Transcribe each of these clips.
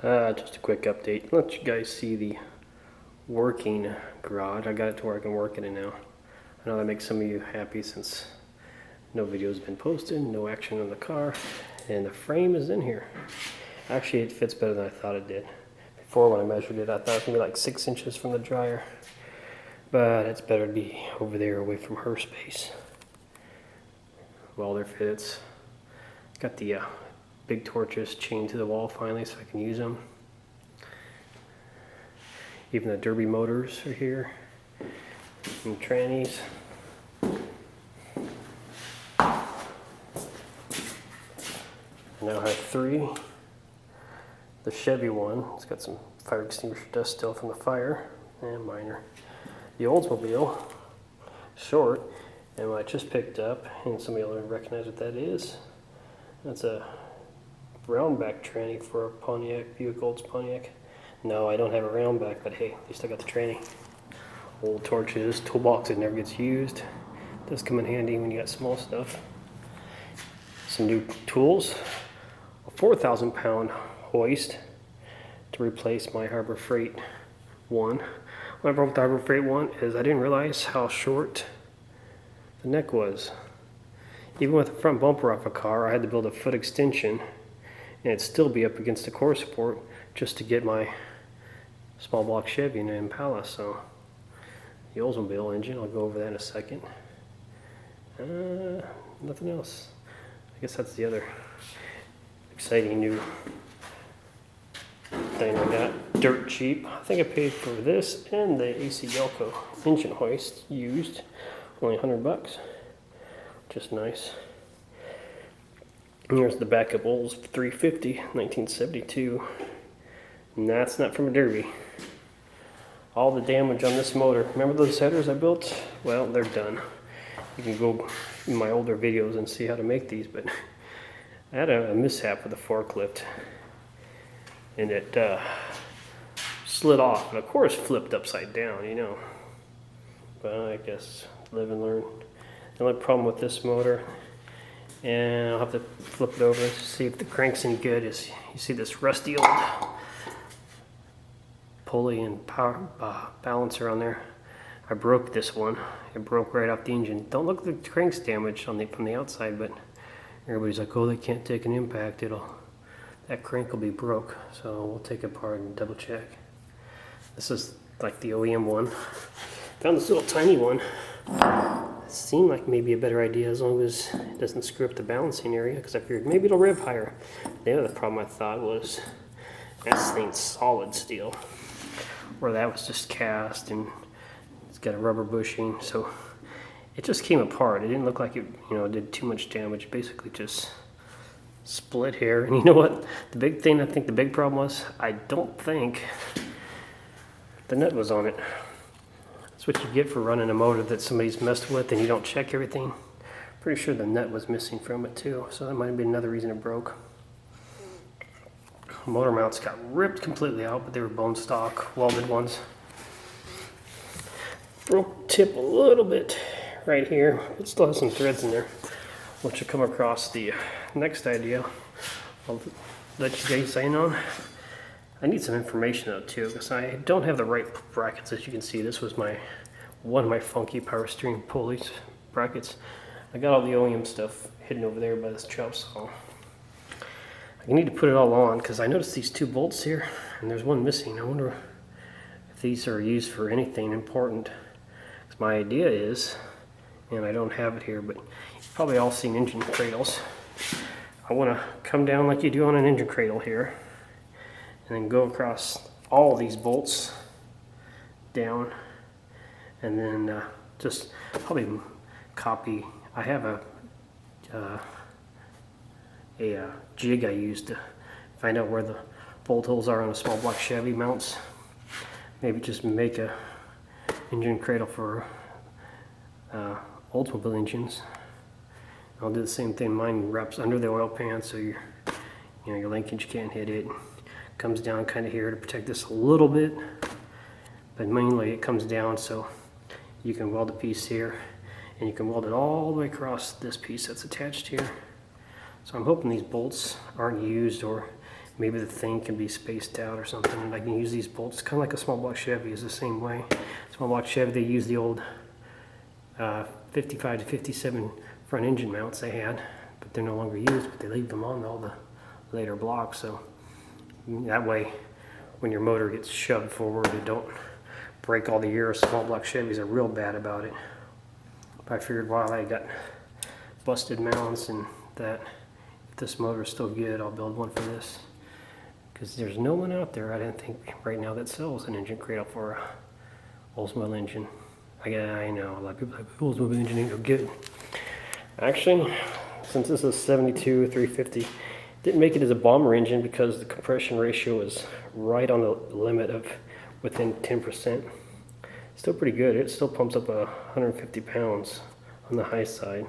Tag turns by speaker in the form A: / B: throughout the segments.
A: Just a quick update. Let you guys see the working garage. I got it to where I can work in it now. I know that makes some of you happy since no video has been posted, no action on the car, and the frame is in here. Actually, it fits better than I thought it did. Before when I measured it, I thought it was going to be like 6 inches from the dryer. But it's better to be over there away from her space. Welder fits. Got the big torches chained to the wall finally so I can use them. Even the derby motors are here. And trannys. I now have 3. The Chevy one, it's got some fire extinguisher dust still from the fire, and minor. The Oldsmobile, short, and what I just picked up, and somebody will recognize what that is. That's a roundback tranny for a Pontiac, Buick Olds Pontiac. No, I don't have a roundback, but hey, at least I got the tranny. Old torches, toolbox that never gets used. Does come in handy when you got small stuff. Some new tools. A 4,000-pound hoist to replace my Harbor Freight one. What I broke the Harbor Freight one is I didn't realize how short the neck was. Even with the front bumper off a car, I had to build a foot extension and it'd still be up against the core support just to get my small block Chevy and Impala. So the Oldsmobile engine, I'll go over that in a second. Nothing else. I guess that's the other exciting new thing I got. Dirt cheap. I think I paid for this and the AC Yelco engine hoist used. Only $100. Just nice. And here's the backup Olds 350, 1972. And that's not from a Derby. All the damage on this motor. Remember those headers I built? Well, they're done. You can go in my older videos and see how to make these, but I had a mishap with the forklift. And it slid off, and of course flipped upside down, you know. But I guess live and learn. The only problem with this motor, and I'll have to flip it over to see if the crank's any good, is you see this rusty old pulley and power balancer on there. I broke this one. It broke right off the engine. Don't look like the crank's damaged from the outside, but everybody's like, oh, they can't take an impact. That crank will be broke. So we'll take it apart and double check. This is like the OEM one. Found this little tiny one. It seemed like maybe a better idea as long as it doesn't screw up the balancing area, because I figured maybe it'll rev higher. The other problem I thought was this thing's solid steel, where that was just cast and it's got a rubber bushing, so it just came apart. It didn't look like it, did too much damage. Basically just split here. And you know what? The big thing, I think the big problem was, I don't think the nut was on it. That's what you get for running a motor that somebody's messed with and you don't check everything. Pretty sure the nut was missing from it too, so that might have been another reason it broke. Motor mounts got ripped completely out, but they were bone stock, welded ones. Broke tip a little bit right here. It still has some threads in there, which will come across the next idea I'll let you guys in on. I need some information though too, because I don't have the right brackets. As you can see, this was one of my funky power steering pulleys brackets. I got all the OEM stuff hidden over there by this chop saw. I need to put it all on because I noticed these 2 bolts here and there's one missing. I wonder if these are used for anything important. Because my idea is, and I don't have it here, but you've probably all seen engine cradles. I want to come down like you do on an engine cradle here and then go across all these bolts down, and then just probably copy. I have a jig I used to find out where the bolt holes are on a small block Chevy mounts. Maybe just make a engine cradle for Oldsmobile engines. I'll do the same thing. Mine wraps under the oil pan, so your linkage can't hit it. Comes down kind of here to protect this a little bit, but mainly it comes down so you can weld a piece here, and you can weld it all the way across this piece that's attached here. So I'm hoping these bolts aren't used, or maybe the thing can be spaced out or something, and I can use these bolts. Kind of like a small block Chevy is the same way. Small block Chevy, they use the old 55 to 57 front engine mounts they had, but they're no longer used, but they leave them on all the later blocks, so that way when your motor gets shoved forward, it don't break all the gears. Small block Chevys are real bad about it. But I figured while I got busted mounts and that, if this motor is still good, I'll build one for this. Because there's no one out there, I didn't think, right now that sells an engine cradle for a Oldsmobile engine. I know, a lot of people are like, Oldsmobile engine ain't no good. Actually, since this is 72 350, didn't make it as a bomber engine because the compression ratio is right on the limit of within 10%. Still pretty good. It still pumps up 150 pounds on the high side.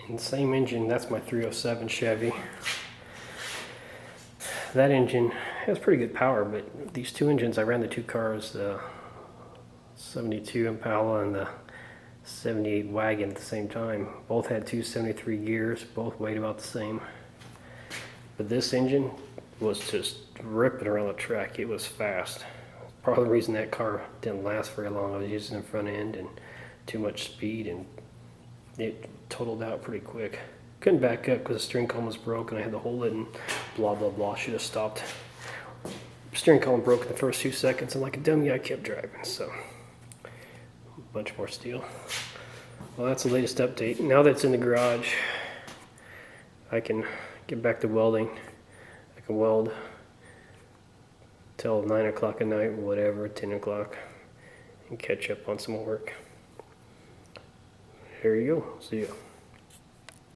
A: And same engine, that's my 307 Chevy. That engine has pretty good power, but these two engines, I ran the two cars, the 72 Impala and the 78 wagon at the same time. Both had 273 gears, both weighed about the same. But this engine was just ripping around the track. It was fast. Part of the reason that car didn't last very long, I was using the front end and too much speed, and it totaled out pretty quick. Couldn't back up because the steering column was broken. I had to hold it and blah blah blah. Should have stopped. Steering column broke in the first 2 seconds, and like a dummy I kept driving, so a bunch more steel. Well, that's the latest update. Now that it's in the garage, I can get back to welding. I can weld till 9 o'clock at night, whatever, 10 o'clock, and catch up on some more work. There you go. See ya.